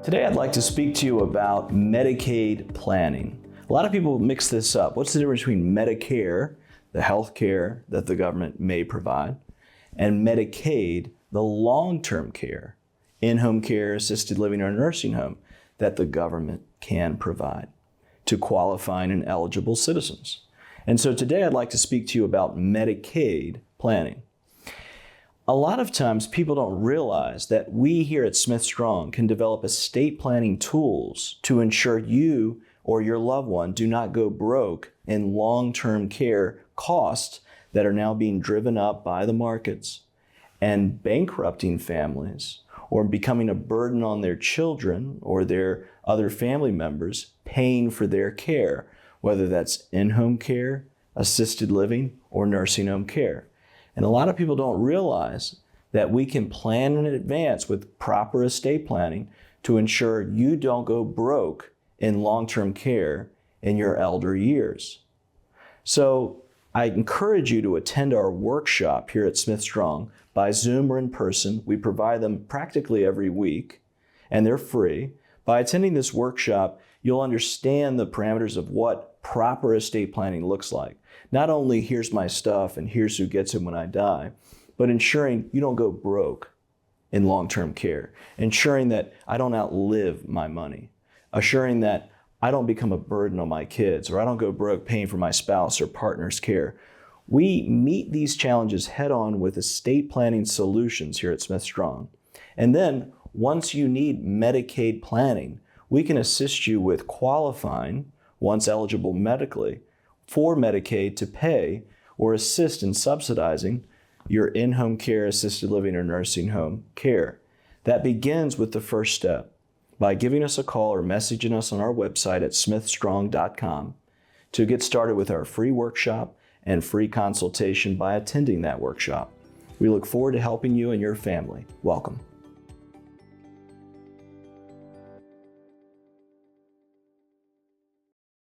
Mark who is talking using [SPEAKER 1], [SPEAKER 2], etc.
[SPEAKER 1] Today I'd like to speak to you about Medicaid planning. A lot of people mix this up. What's the difference between Medicare, the health care that the government may provide, and Medicaid, the long-term care, in-home care, assisted living, or nursing home that the government can provide to qualifying and eligible citizens? And so today I'd like to speak to you about Medicaid planning. A lot of times people don't realize that we here at Smith Strong can develop estate planning tools to ensure you or your loved one do not go broke in long-term care costs that are now being driven up by the markets and bankrupting families or becoming a burden on their children or their other family members paying for their care, whether that's in-home care, assisted living, or nursing home care. And a lot of people don't realize that we can plan in advance with proper estate planning to ensure you don't go broke in long-term care in your elder years. So I encourage you to attend our workshop here at Smith Strong by Zoom or in person. We provide them practically every week, and they're free. By attending this workshop, you'll understand the parameters of what proper estate planning looks like. Not only here's my stuff and here's who gets it when I die, but ensuring you don't go broke in long-term care, ensuring that I don't outlive my money, assuring that I don't become a burden on my kids, or I don't go broke paying for my spouse or partner's care. We meet these challenges head on with estate planning solutions here at Smith Strong. And then once you need Medicaid planning, we can assist you with qualifying, once eligible medically, for Medicaid to pay or assist in subsidizing your in-home care, assisted living, or nursing home care. That begins with the first step by giving us a call or messaging us on our website at smithstrong.com to get started with our free workshop and free consultation by attending that workshop. We look forward to helping you and your family. Welcome.